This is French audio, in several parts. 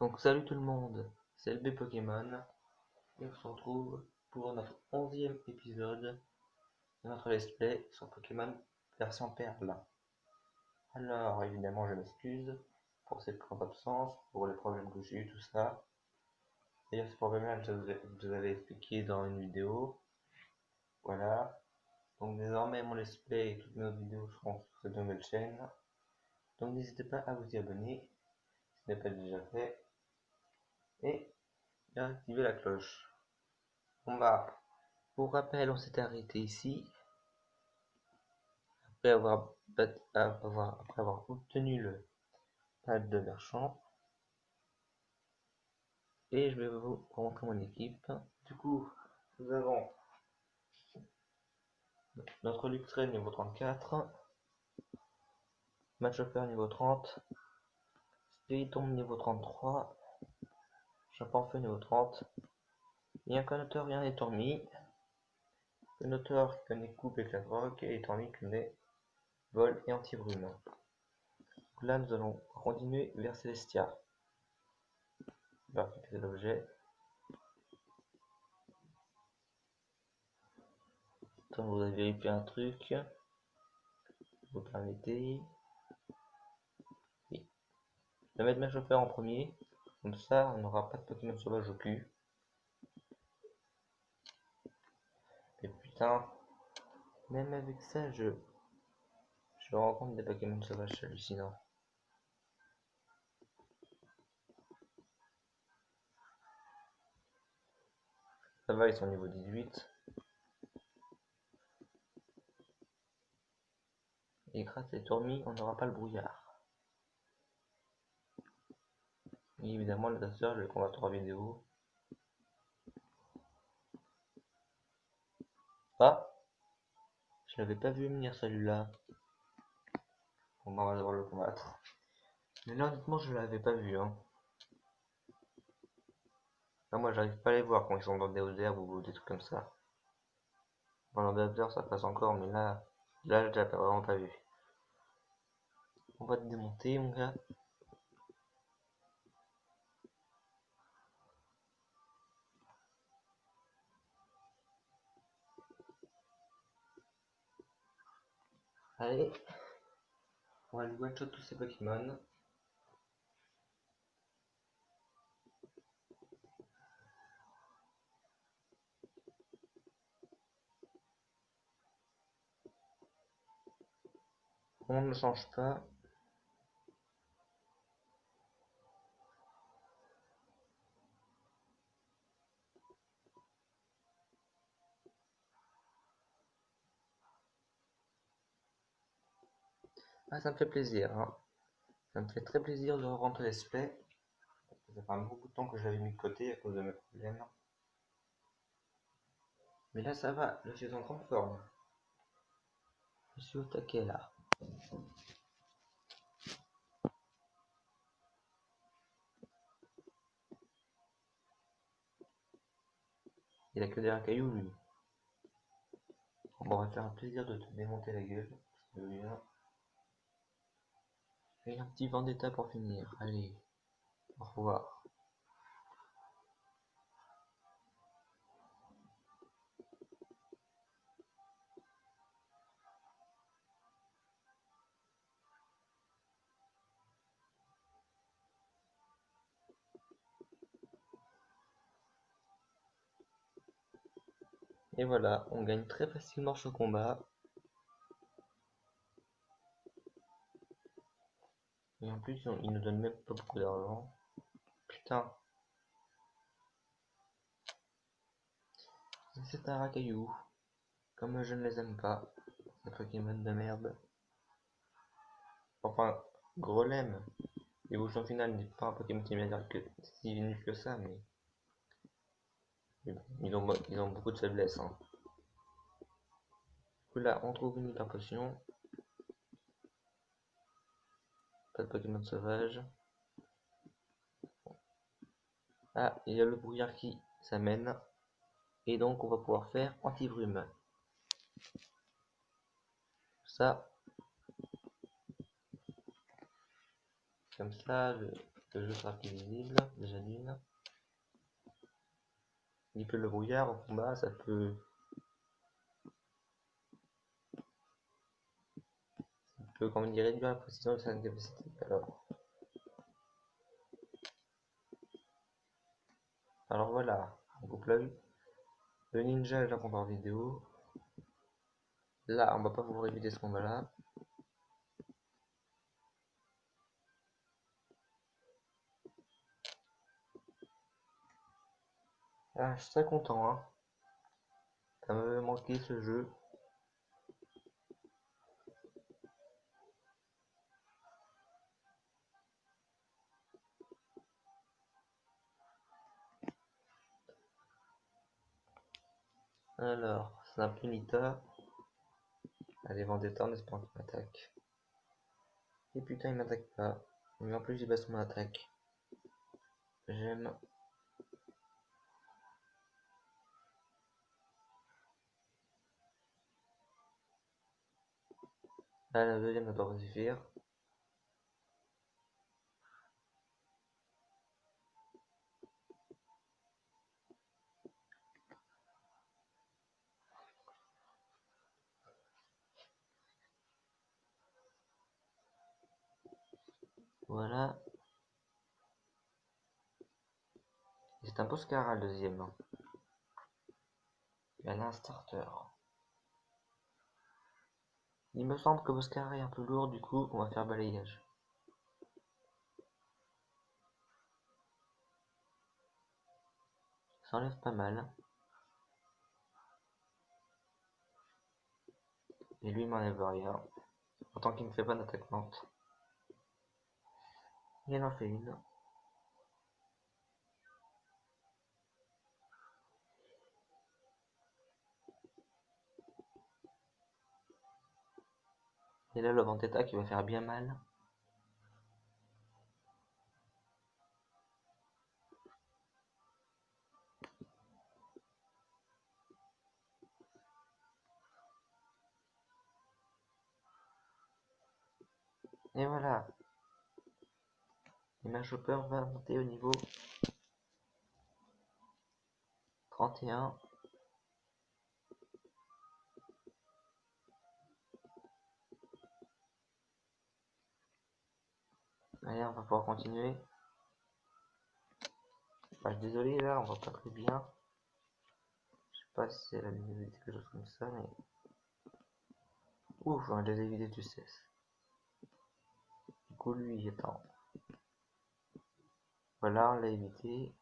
Donc salut tout le monde, c'est LB Pokémon et on se retrouve pour notre 11e épisode de notre let's play sur Pokémon version Perle. Alors évidemment je m'excuse pour cette grande absence, pour les problèmes que j'ai eu, tout ça. D'ailleurs ces problèmes-là je vous avais expliqué dans une vidéo. Voilà. Donc désormais mon let's play et toutes mes autres vidéos seront sur cette nouvelle chaîne. Donc n'hésitez pas à vous y abonner si ce n'est pas déjà fait. Et à activer la cloche. On va. Pour rappel, on s'était arrêté ici après avoir obtenu le pad de Merchant. Et je vais vous montrer mon équipe. Du coup, nous avons notre Luxray niveau 34, Matchhopper niveau 30, Spiritomb niveau 33, Championfeu niveau 30, et un connoteur et un Étormi. Connoteur qui connaît coupe et claque et Étormi qui connaît vol et anti-brume. Donc là, nous allons continuer vers Celestia. On va récupérer l'objet. Attends, vous avez vérifié un truc. Vous permettez. Oui. Je vais mettre ma chauffeur en premier. Comme ça, on n'aura pas de Pokémon sauvage au cul. Et putain, même avec ça, je rencontre des Pokémon sauvages hallucinants. Ça va, ils sont niveau 18. Et grâce à les tourmis, on n'aura pas le brouillard. Et évidemment, le tasseur, je vais combattre en vidéo. Ah, je l'avais pas vu venir celui-là. Bon, bah, on va devoir le combattre. Mais là, honnêtement, je l'avais pas vu. Hein. Là, moi, j'arrive pas à les voir quand ils sont dans des hautes herbes ou des trucs comme ça. Dans des herbes, ça passe encore, mais là, je l'avais vraiment pas vu. On va te démonter, mon gars. Allez, on va lui one-shot tous ces Pokémon. On ne change pas. Ah, ça me fait plaisir. Hein. Ça me fait très plaisir de rentrer let's play. Ça fait un beaucoup de temps que j'avais mis de côté à cause de mes problèmes. Mais là, ça va. Là, je suis en grande forme. Je suis au taquet là. Il a que des racailloux, lui. Bon, on va faire un plaisir de te démonter la gueule. Si tu veux bien. Et un petit vendetta pour finir. Allez, au revoir. Et voilà, on gagne très facilement ce combat. Et en plus, il nous donne même pas beaucoup d'argent. Putain. C'est un racaillou. Comme je ne les aime pas. Ces Pokémon de merde. Enfin, Grelem. L'évolution finale n'est pas un Pokémon qui m'énerve que si nul que ça, mais bon, ils ont beaucoup de faiblesses. Hein. Du coup, là, on trouve une hyper potion. Pas de Pokémon sauvage. Ah, il y a le brouillard qui s'amène. Et donc, on va pouvoir faire anti-brume. Ça, comme ça, le jeu sera plus visible, déjà d'une. Il peut le brouillard en combat, ça peut comme on dit, réduire la précision de certaines capacités. Alors voilà, on coupe l'œil. Le ninja est là qu'on en vidéo. Là, on va pas pouvoir éviter ce combat là. Ah, je suis très content, hein. Ça m'avait manqué ce jeu. Alors, c'est un Punita. Allez, Vendetta en espérant qu'il m'attaque. Et putain, il m'attaque pas. Mais en plus, il baisse mon attaque. J'aime. Là, la deuxième ne doit pas suffire. Voilà. C'est un Poscara le deuxième. Il y en a un starter. Il me semble que Poscara est un peu lourd, du coup, on va faire balayage. Ça enlève pas mal. Et lui, il m'enlève rien. Autant qu'il ne fait pas d'attaque lente. Il en fait une. Et là, le Vendetta qui va faire bien mal. Et voilà. Et ma chopper va monter au niveau 31. Allez, on va pouvoir continuer. Bah, je suis désolé, là, on va pas très bien. Je sais pas si c'est la luminosité, quelque chose comme ça, mais... Ouf, on a déjà évité du cesse. Du coup, lui, il est en... Voilà, on l'a évité.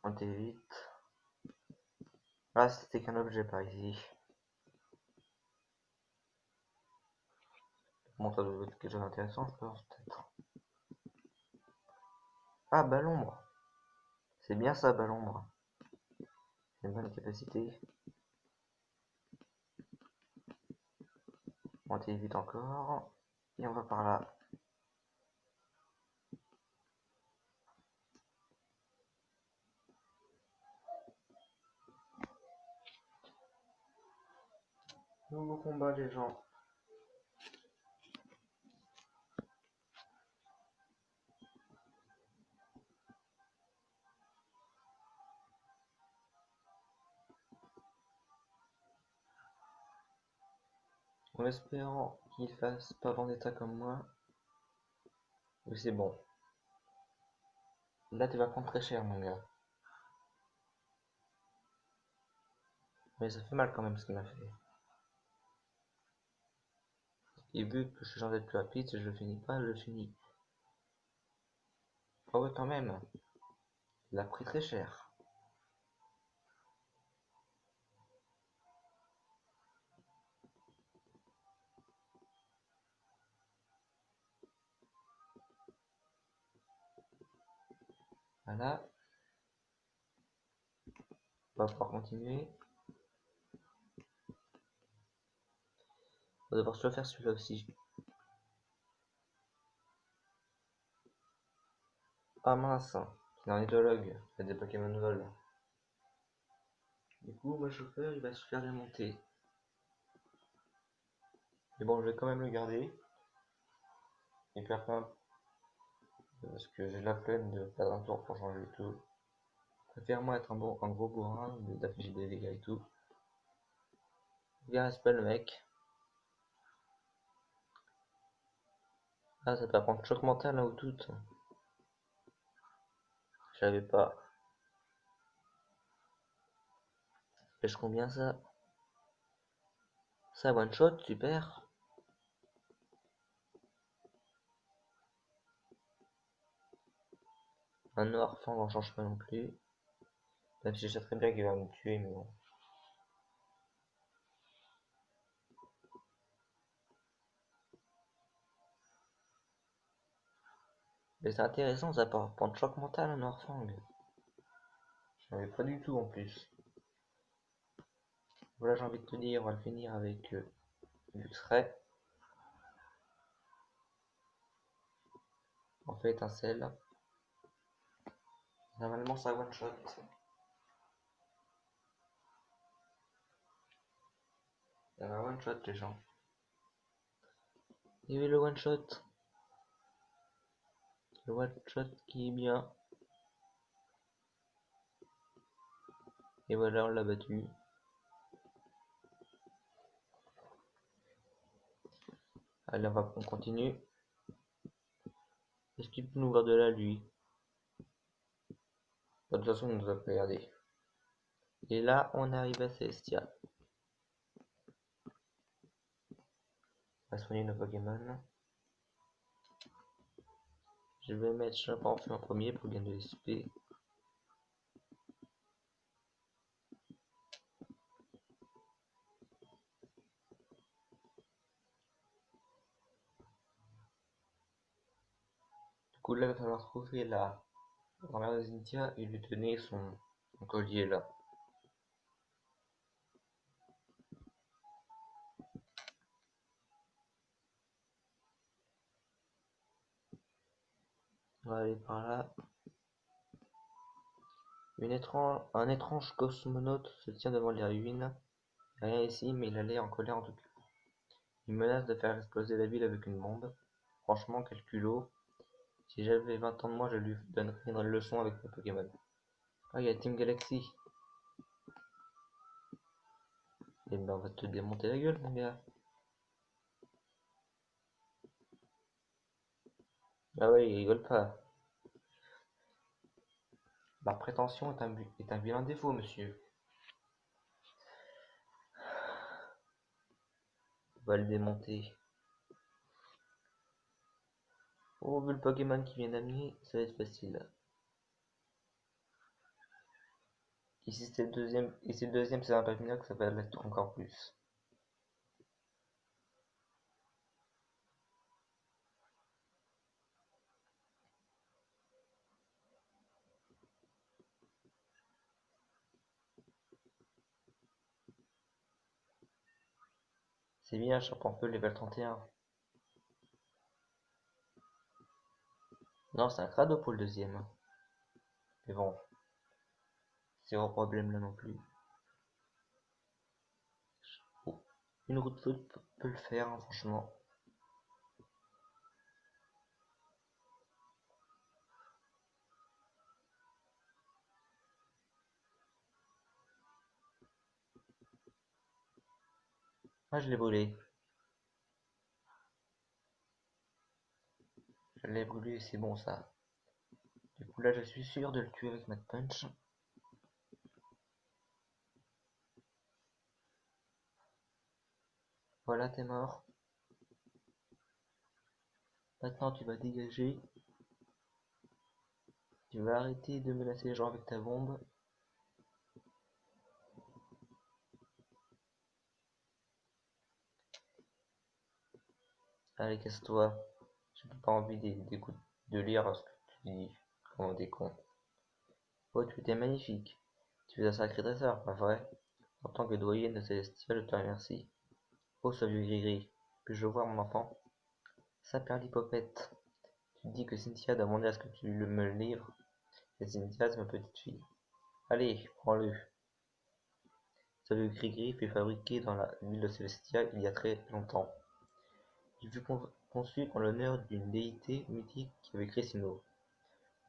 On t'évite. Là, c'était qu'un objet par ici. Bon, ça doit être quelque chose d'intéressant, je pense, peut-être. Ah, Ballombre. C'est bien ça, Ballombre. C'est une bonne capacité. On t'évite encore. Et on va par là. Nouveau combat, les gens. En espérant qu'il fasse pas Vendetta comme moi. Mais c'est bon. Là, tu vas prendre très cher, mon gars. Mais ça fait mal quand même ce qu'il m'a fait. Et vu que je suis censé être plus rapide, si je le finis pas, je le finis. Ah ouais, quand même. Il a pris très cher. Voilà. On va pouvoir continuer. On va devoir se le faire celui-là aussi. Ah mince. C'est un idologue. Il y a des Pokémon vol. Du coup, mon chauffeur, il va se faire démonter. Mais bon, je vais quand même le garder. Et puis après, parce que j'ai la flemme de perdre un tour pour changer tout. Je préfère moi être un gros bourrin, d'afficher des dégâts et tout. Regarde, c'est pas le mec. Ah, ça peut prendre choc mental là ou tout. Je savais pas. Pêche combien ça? Ça, one shot, super. Un noir fang en change pas non plus. Même si je sais très bien qu'il va me tuer, mais bon. Mais c'est intéressant, ça peut prendre choc mental un noir fang. Je n'avais pas du tout en plus. Voilà, j'ai envie de te dire, on va le finir avec Luxray. On fait étincelle. Normalement, ça one shot. Il y a un one shot, les gens. Il y avait le one shot. Le one shot qui est bien. Et voilà, on l'a battu. Allez, on continue. Est-ce qu'il peut nous voir de là, lui? De toute façon, on nous a pas regardé. Et là, on arrive à Celestia. On va soigner nos Pokémon. Je vais mettre Champafeu en premier pour gagner de l'XP. Du coup, là, il va falloir trouver la grand-mère de Cynthia et lui donner son collier là. On va aller par là. Un étrange cosmonaute se tient devant les ruines. Rien ici, mais il a l'air en colère en tout cas. Il menace de faire exploser la ville avec une bombe. Franchement, quel culot. Si j'avais 20 ans de moi, je lui donnerais une leçon avec mes Pokémon. Ah, il y a Team Galaxy. Eh ben, on va te démonter la gueule, mon gars. Ah ouais, il rigole pas. La prétention est un vilain défaut, monsieur. On va le démonter. Oh, vu le Pokémon qui vient d'amener, ça va être facile. Ici c'est le deuxième, c'est un Papinac, ça va l'être encore plus. C'est bien, Charpenteux level 31. Non, c'est un crado pour le deuxième. Mais bon, zéro problème là non plus. Oh, une route peut le faire, hein, franchement. Ah, je l'ai brûlé. Je l'ai brûlé, c'est bon ça. Du coup là, je suis sûr de le tuer avec Mad Punch. Voilà, t'es mort. Maintenant, tu vas dégager. Tu vas arrêter de menacer les gens avec ta bombe. Allez, casse-toi. J'ai pas envie d'écouter, de lire ce que tu dis. Comment t'es con. Oh, tu étais magnifique. Tu es un sacré dresseur, pas vrai? En tant que doyenne de Célestia, je te remercie. Oh, ce vieux gris-gris. Puis-je voir mon enfant? Saperlipopette. Tu dis que Cynthia a demandé à ce que tu me le livres. Et Cynthia, c'est ma petite fille. Allez, prends-le. Ce vieux gris-gris fut fabriqué dans la ville de Célestia il y a très longtemps. Il fut conçu en l'honneur d'une déité mythique qui avait créé Sinnoh.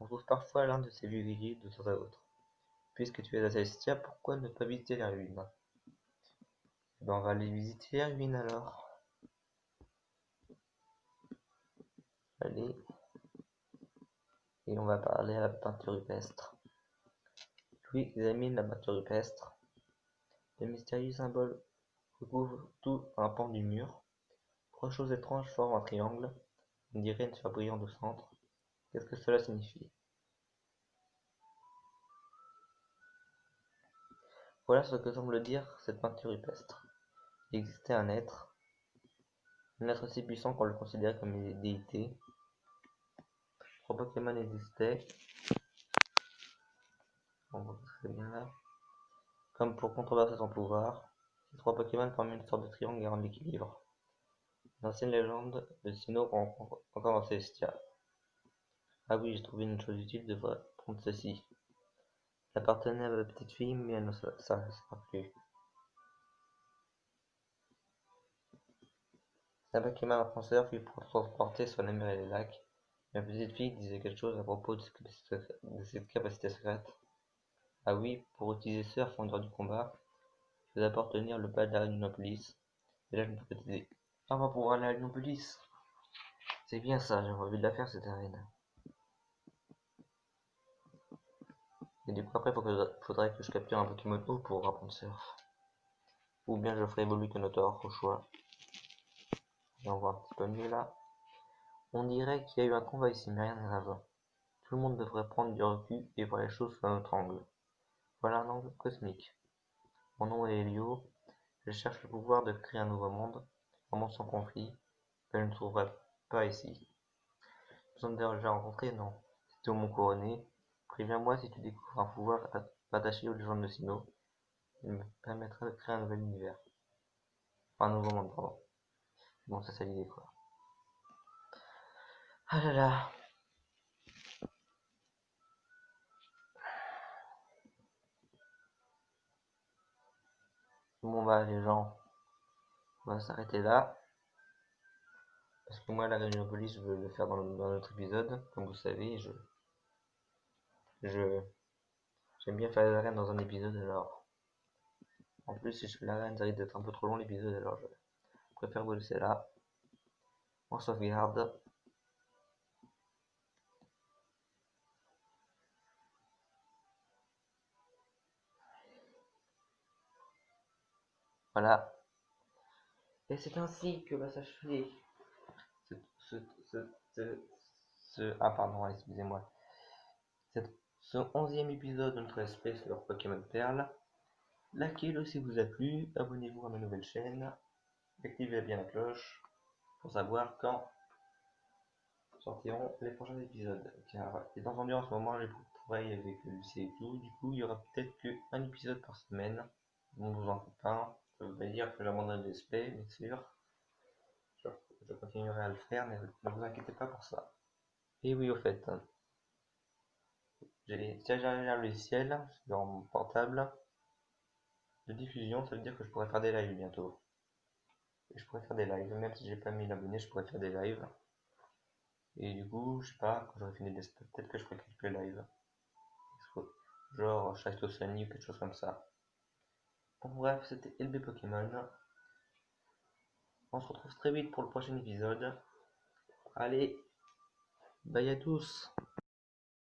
On trouve parfois l'un de ses vigiles de temps à autre. Puisque tu es à Celestia, pourquoi ne pas visiter les ruines? Eh ben, on va aller visiter les ruines alors. Allez. Et on va parler à la peinture rupestre. Louis examine la peinture rupestre. Le mystérieux symbole recouvre tout un pan du mur. Trois choses étranges forment un triangle. On dirait une sphère brillante au centre. Qu'est-ce que cela signifie? Voilà ce que semble dire cette peinture rupestre. Il existait un être si puissant qu'on le considérait comme une déité. Trois Pokémon existaient. On voit très bien là. Comme pour contrebalancer son pouvoir, ces trois Pokémon forment une sorte de triangle garant l'équilibre. L'ancienne légende de Sinnoh qu'on rencontre encore dans Celestia. Ah oui, j'ai trouvé une chose utile, je devrais prendre ceci. Elle appartenait à la petite fille, mais elle ne sera plus. Un Pokémon ascenseur fut pour transporter sur les mers et les lacs. La petite fille disait quelque chose à propos de cette capacité secrète. Ah oui, pour utiliser ce afin du combat, je vais d'abord tenir le pas de l'Arinopolis. Et là, je peux t'aider. Ah, on va pouvoir aller à l'Arinopolis. C'est bien ça, j'ai envie de la faire cette arène. Et du coup, après, faudrait que je capture un Pokémon eau pour apprendre surf. Ou bien je ferai évoluer Kenotor, au choix. Et on voit un petit peu mieux là. On dirait qu'il y a eu un combat ici, mais rien de grave. Tout le monde devrait prendre du recul et voir les choses sous un autre angle. Voilà un angle cosmique. Mon nom est Helio. Je cherche le pouvoir de créer un nouveau monde sans conflit, que je ne trouverai pas ici. Nous sommes déjà rencontrés, non? C'était au Mont Couronné. Préviens-moi si tu découvres un pouvoir attaché aux légendes de Sinnoh. Il me permettra de créer un nouvel univers. Enfin, un nouveau monde, pardon. Bon, ça c'est l'idée quoi. Ah là là. Bon bah les gens, on va s'arrêter là. Parce que moi la Rhinopolis je veux le faire dans notre épisode. Comme vous savez, j'aime bien faire les arènes dans un épisode alors. En plus si je fais l'arène ça risque d'être un peu trop long l'épisode alors je préfère vous laisser là. On sauvegarde. Voilà. Et c'est ainsi que va s'achever ce, ce, ah pardon, excusez-moi. Ce 11e épisode de notre espèce sur Pokémon Perle. Likez-le si vous a plu, abonnez-vous à ma nouvelle chaîne, activez bien la cloche pour savoir quand sortiront les prochains épisodes. Car étant entendu en ce moment j'ai beaucoup de travail avec le lycée et tout, du coup il y aura peut-être qu'un épisode par semaine. Bon, vous en faites pas, ça veut pas dire que j'abandonne le display, bien sûr. Je continuerai à le faire, mais ne vous inquiétez pas pour ça. Et oui, au fait, j'ai téléchargé un logiciel sur mon portable de diffusion, ça veut dire que je pourrais faire des lives bientôt. Et je pourrais faire des lives, même si j'ai pas 1000 abonnés, je pourrais faire des lives. Et du coup, je sais pas, quand j'aurai fini des peut-être que je ferai quelques lives. Genre Shadow Sunny ou quelque chose comme ça. Bon bref, c'était LB Pokémon. On se retrouve très vite pour le prochain épisode. Allez, bye à tous!